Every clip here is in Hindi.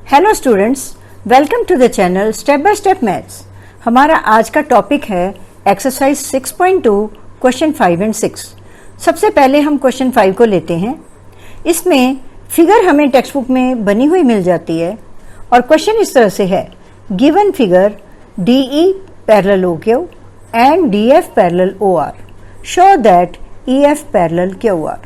Hello students, welcome to the channel step by step maths. हमारा आज का टॉपिक है एक्सरसाइज 6.2 क्वेश्चन 5 एंड 6। सबसे पहले हम क्वेश्चन 5 को लेते हैं। इसमें फिगर हमें टेक्स्ट बुक में बनी हुई मिल जाती है और क्वेश्चन इस तरह से है, given figure DE parallel OQ and DF parallel OR, show that EF parallel QR।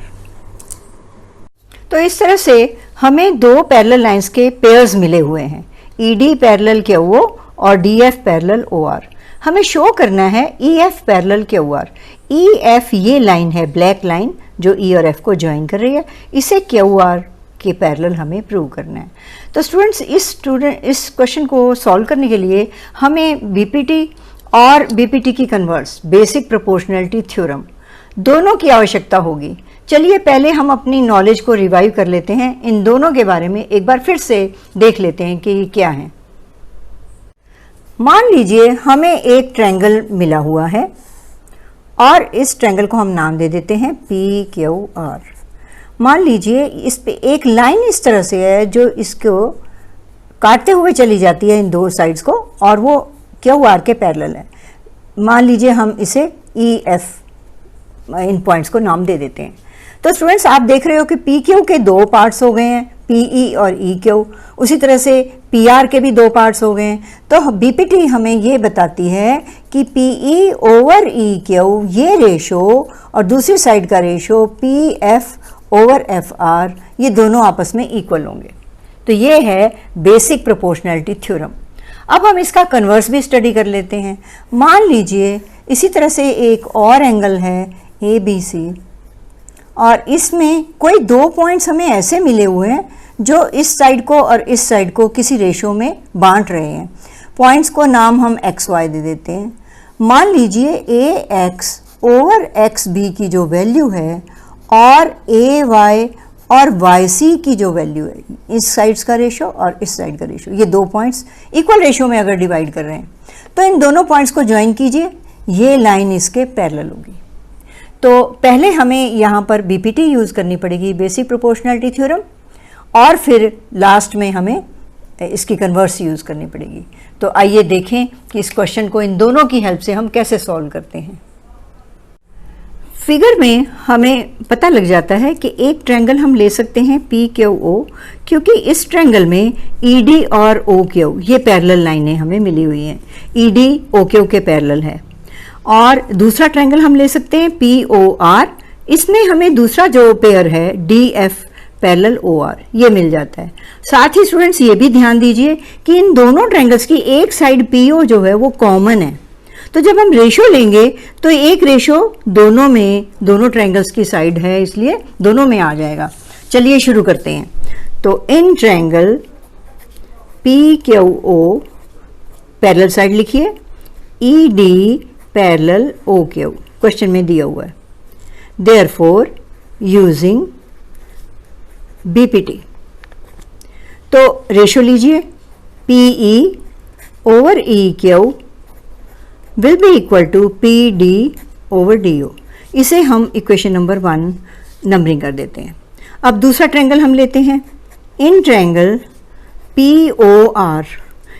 तो इस तरह से हमें दो पैरेलल लाइंस के पेयर्स मिले हुए हैं, ED पैरेलल QO और DF पैरेलल OR। हमें शो करना है EF पैरेलल QR। EF ये लाइन है, ब्लैक लाइन जो E और F को ज्वाइन कर रही है, इसे QR के पैरेलल हमें प्रूव करना है। तो स्टूडेंट्स इस क्वेश्चन को सॉल्व करने के लिए हमें BPT और BPT की कन्वर्स, बेसिक प्रोपोर्शनैलिटी थ्योरम, दोनों की आवश्यकता होगी। चलिए पहले हम अपनी नॉलेज को रिवाइव कर लेते हैं, इन दोनों के बारे में एक बार फिर से देख लेते हैं कि क्या है। मान लीजिए हमें एक ट्रायंगल मिला हुआ है और इस ट्रायंगल को हम नाम दे देते हैं PQR। मान लीजिए इस पे एक लाइन इस तरह से है जो इसको काटते हुए चली जाती है इन दो साइड्स को, और वो QR के पैरेलल है। मान लीजिए हम इसे EF, इन पॉइंट्स को नाम दे देते हैं। तो स्टूडेंट्स आप देख रहे हो कि PQ के दो पार्ट्स हो गए हैं, PE और EQ। उसी तरह से PR के भी दो पार्ट्स हो गए हैं। तो BPT हमें ये बताती है कि PE ओवर EQ ये रेशो और दूसरी साइड का रेशो PF ओवर FR, ये दोनों आपस में इक्वल होंगे। तो ये है बेसिक प्रोपोर्शनैलिटी थ्योरम। अब हम इसका कन्वर्स भी स्टडी कर लेते हैं। मान लीजिए इसी तरह से एक और एंगल है ABC और इसमें कोई दो पॉइंट्स हमें ऐसे मिले हुए हैं जो इस साइड को और इस साइड को किसी रेशो में बांट रहे हैं। पॉइंट्स को नाम हम XY दे देते हैं। मान लीजिए AX ओवर XB की जो वैल्यू है और AY और YC की जो वैल्यू है, इस साइड्स का रेशो और इस साइड का रेशो, ये दो पॉइंट्स इक्वल रेशो में अगर डिवाइड कर रहे हैं तो इन दोनों पॉइंट्स को ज्वाइन कीजिए, ये लाइन इसके पैरेलल होगी। तो पहले हमें यहाँ पर BPT यूज़ करनी पड़ेगी, बेसिक प्रोपोर्शनैलिटी थ्योरम, और फिर लास्ट में हमें इसकी कन्वर्स यूज़ करनी पड़ेगी। तो आइए देखें कि इस क्वेश्चन को इन दोनों की हेल्प से हम कैसे सॉल्व करते हैं। फिगर में हमें पता लग जाता है कि एक ट्रायंगल हम ले सकते हैं PQO, क्योंकि इस ट्रायंगल में ED और OQ ये पैरेलल लाइनें हमें मिली हुई हैं। ED OQ के पैरेलल है। और दूसरा ट्रायंगल हम ले सकते हैं POR, इसमें हमें दूसरा जो पेयर है DF पैरेलल OR ये मिल जाता है। साथ ही स्टूडेंट्स ये भी ध्यान दीजिए कि इन दोनों ट्रायंगल्स की एक साइड PO जो है वो कॉमन है। तो जब हम रेशो लेंगे तो एक रेशो दोनों ट्रायंगल्स की साइड है, इसलिए दोनों में आ जाएगा। चलिए शुरू करते हैं। तो in triangle PQO parallel side लिखिए, ED पैरेलल OQ क्वेश्चन में दिया हुआ है। देयरफॉर यूजिंग BPT, तो रेशो लीजिए PE over EQ will be equal to PD over DO। इसे हम इक्वेशन नंबर 1 नंबरिंग कर देते हैं। अब दूसरा ट्रायंगल हम लेते हैं। इन ट्रायंगल POR,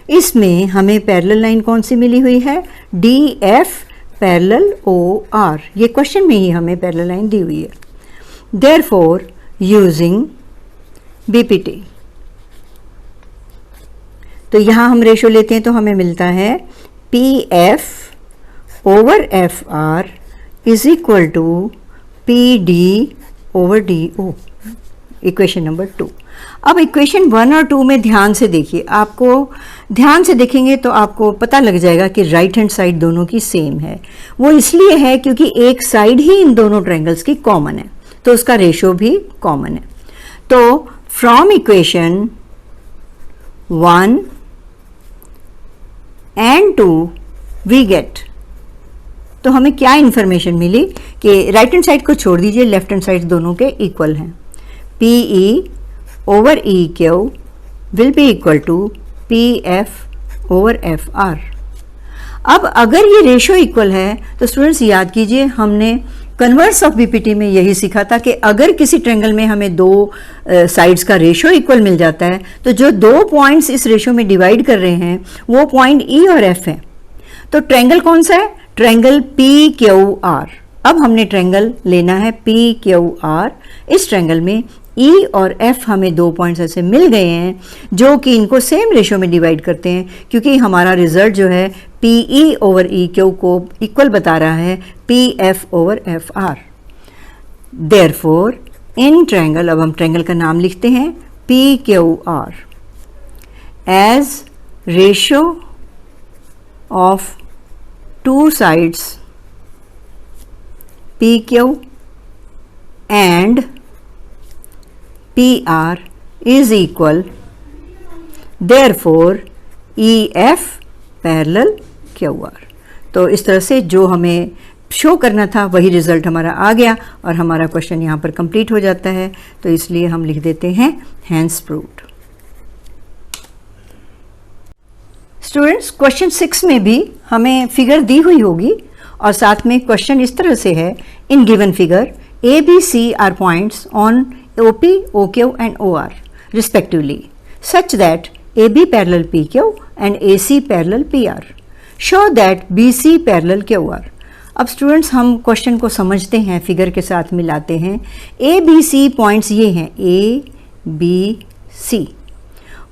इसमें हमें पैरेलल लाइन कौन सी मिली हुई है? DF पैरेलल OR, ये क्वेश्चन में ही हमें पैरेलल लाइन दी हुई है। देयरफॉर यूजिंग BPT, तो यहाँ हम रेशो लेते हैं तो हमें मिलता है PF over FR is equal to PD over DO, equation number 2। अब इक्वेशन 1 और 2 में ध्यान से देखिए, आपको ध्यान से देखेंगे तो आपको पता लग जाएगा कि राइट हैंड साइड दोनों की सेम है। वो इसलिए है क्योंकि एक साइड ही इन दोनों ट्रायंगल्स की कॉमन है, तो उसका रेशो भी कॉमन है। तो from equation 1 and 2 we get, तो हमें क्या इंफॉर्मेशन मिली कि राइट हैंड साइड को छोड़ दीजिए, लेफ्ट हैंड साइड दोनों के इक्वल हैं। PE over EQ will be equal to PF over FR। अब अगर ये रेशो इक्वल है तो स्टूडेंट्स याद कीजिए हमने कन्वर्स ऑफ बीपीटी में यही सीखा था कि अगर किसी ट्रायंगल में हमें दो साइड्स का रेशियो इक्वल मिल जाता है तो जो दो पॉइंट्स इस रेशियो में डिवाइड कर रहे हैं वो पॉइंट ई और एफ हैं। तो ट्रायंगल कौन सा है? Triangle P Q are. अब हमने ट्रायंगल लेना है पी क्यू आर। इस ट्रायंगल में ई और एफ हमें दो पॉइंट्स ऐसे मिल गए हैं जो कि इनको सेम रेशियो में डिवाइड करते हैं, क्योंकि हमारा रिजल्ट जो है P E over E Q को इक्वल बता रहा है P F over F R. Therefore in triangle, अब हम ट्रायंगल का नाम लिखते हैं P Q R, as ratio of two sides P Q and PR is equal, therefore EF parallel QR। तो इस तरह से जो हमें शो करना था वही रिजल्ट हमारा आ गया और हमारा क्वेश्चन यहाँ पर कंप्लीट हो जाता है। तो इसलिए हम लिख देते हैं हैंस प्रूव्ड। स्टूडेंट्स, क्वेश्चन 6 में भी हमें फिगर दी हुई होगी और साथ में क्वेश्चन इस तरह से है, in given figure ABC are points on OP, OQ and OR respectively such that AB parallel PQ and AC parallel PR. Show that BC parallel QR। अब स्टूडेंट्स हम क्वेश्चन को समझते हैं, फिगर के साथ मिलाते हैं। ABC पॉइंट्स ये हैं ABC,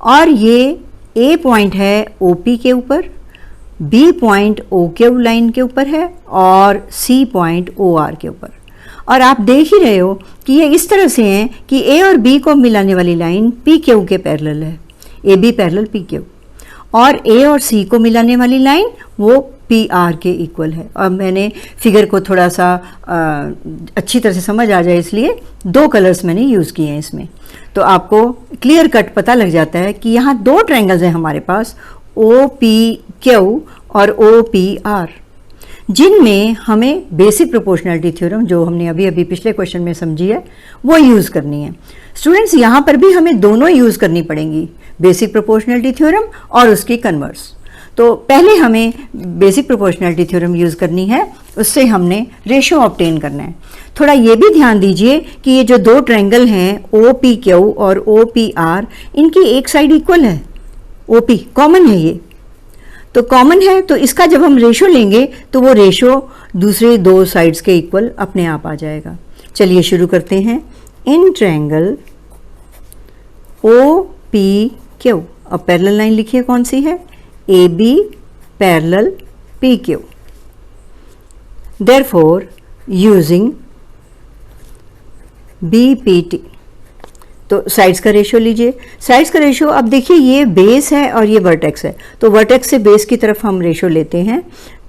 और ये A पॉइंट है OP के ऊपर, B पॉइंट OQ लाइन के ऊपर है और C पॉइंट OR के ऊपर। और आप देख ही रहे हो कि ये इस तरह से हैं कि A और B को मिलाने वाली लाइन PQ के पैरेलल है, AB पैरेलल PQ, और A और C को मिलाने वाली लाइन वो PR के इक्वल है। और मैंने फिगर को थोड़ा सा अच्छी तरह से समझ आ जाए इसलिए दो कलर्स मैंने यूज़ किए हैं इसमें, तो आपको क्लियर कट पता लग जाता है कि यहाँ दो ट्रायंगल्स हैं हमारे पास, OPQ और OPR, जिनमें हमें बेसिक प्रोपोर्शनैलिटी थ्योरम, जो हमने अभी अभी पिछले क्वेश्चन में समझी है, वो यूज़ करनी है। स्टूडेंट्स, यहाँ पर भी हमें दोनों यूज़ करनी पड़ेंगी, बेसिक प्रोपोर्शनैलिटी थ्योरम और उसकी कन्वर्स। तो पहले हमें बेसिक प्रोपोर्शनैलिटी थ्योरम यूज़ करनी है, उससे हमने रेशियो ऑब्टेन करना है। थोड़ा ये भी ध्यान दीजिए कि ये जो दो ट्रायंगल हैं OPQ और OPR, इनकी एक साइड इक्वल है, OP कॉमन है, ये तो कॉमन है, तो इसका जब हम रेशो लेंगे तो वो रेशो दूसरे दो साइड्स के इक्वल अपने आप आ जाएगा। चलिए शुरू करते हैं। इन ट्रायंगल OPQ, अब पैरेलल लाइन लिखिए कौन सी है, AB parallel PQ। Therefore using BPT, तो साइड्स का रेशियो लीजिए। साइड्स का रेशियो, अब देखिए ये बेस है और ये वर्टेक्स है, तो वर्टेक्स से बेस की तरफ हम रेशियो लेते हैं।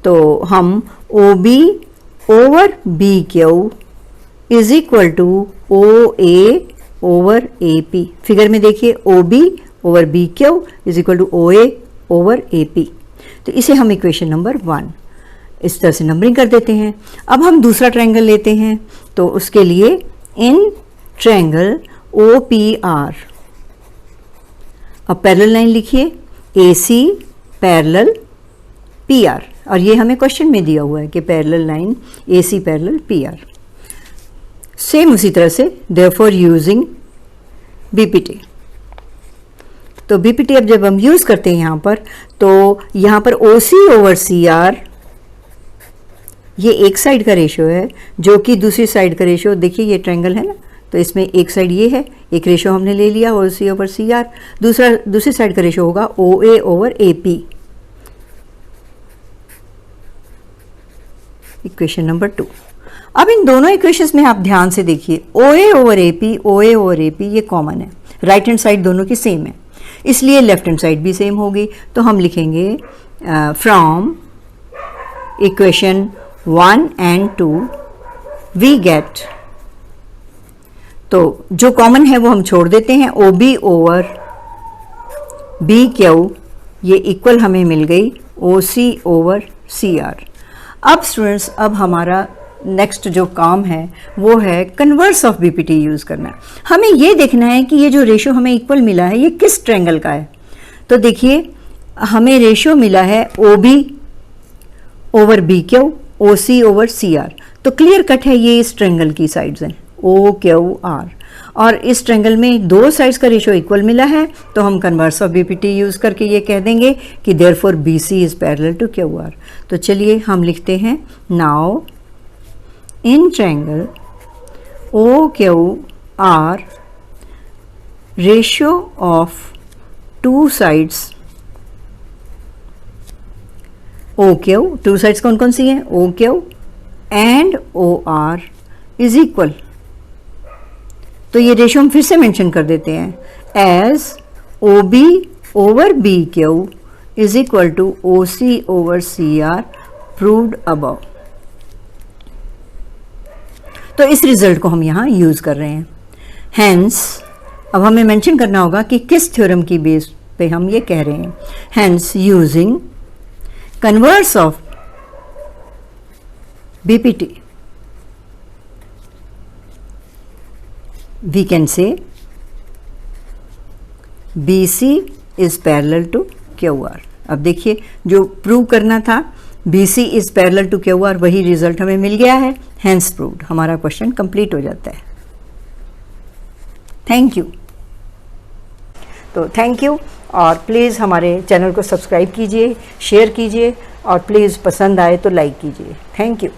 तो हम OB over BQ is equal to OA over AP। Figure में देखिए OB over BQ is equal to OA over AP। तो इसे हम इक्वेशन नंबर 1 इस तरह से नंबरिंग कर देते हैं। अब हम दूसरा ट्रायंगल लेते हैं, तो उसके लिए इन ट्रायंगल OPR, अब पैरेलल लाइन लिखिए AC पैरेलल PR, और ये हमें क्वेश्चन में दिया हुआ है कि parallel line AC parallel PR। Same उसी तरह से देयरफॉर यूजिंग BPT, तो BPT अब जब हम यूज़ करते हैं यहाँ पर, तो यहाँ पर OC ओवर CR ये एक साइड का रेशियो है, जो कि दूसरी साइड का रेशियो, देखिए ये ट्रायंगल है ना, तो इसमें एक साइड ये है, एक रेशियो हमने ले लिया OC ओवर CR, दूसरी साइड का रेशियो होगा OA over AP। Equation number 2। अब इन दोनों इक्वेशंस में आप ध्यान से देखिए, OA ओवर AP ये कॉमन है, राइट हैंड साइड दोनों की सेम है, इसलिए लेफ्ट हैंड साइड भी सेम होगी। तो हम लिखेंगे from equation 1 and 2 we get, तो जो कॉमन है वो हम छोड़ देते हैं, OB ओवर BQ ये इक्वल हमें मिल गई OC ओवर CR। अब स्टूडेंट्स, अब हमारा नेक्स्ट जो काम है वो है कन्वर्स ऑफ BPT यूज़ करना। हमें ये देखना है कि ये जो रेशियो हमें इक्वल मिला है ये किस ट्रायंगल का है। तो देखिए हमें रेशियो मिला है OB over BQ OC over CR। तो क्लियर कट है ये इस ट्रायंगल की साइड्स हैं OQR, और इस ट्रायंगल में दो साइड्स का रेशियो इक्वल मिला है, तो हम कन्वर्स ऑफ BPT यूज़ करके ये कह देंगे कि therefore BC is parallel to QR। तो चलिए हम लिखते हैं, now in triangle OQR ratio of two sides OQ, two sides कौन कौन सी हैं, OQ and OR is equal. तो ये रेशियो हम फिर से मेंशन कर देते हैं, as OB over BQ is equal to OC over CR proved above. तो इस रिजल्ट को हम यहां यूज कर रहे हैं। हेंस अब हमें मेंशन करना होगा कि किस थ्योरम की बेस पे हम ये कह रहे हैं। Hence using converse of BPT we can say BC is parallel to QR। अब देखिए जो प्रूव करना था BC is parallel to QR, वही रिजल्ट हमें मिल गया है, hence proved। हमारा क्वेश्चन कंप्लीट हो जाता है। Thank you. तो थैंक यू, और प्लीज़ हमारे चैनल को सब्सक्राइब कीजिए, शेयर कीजिए, और प्लीज़ पसंद आए तो लाइक कीजिए। Thank you.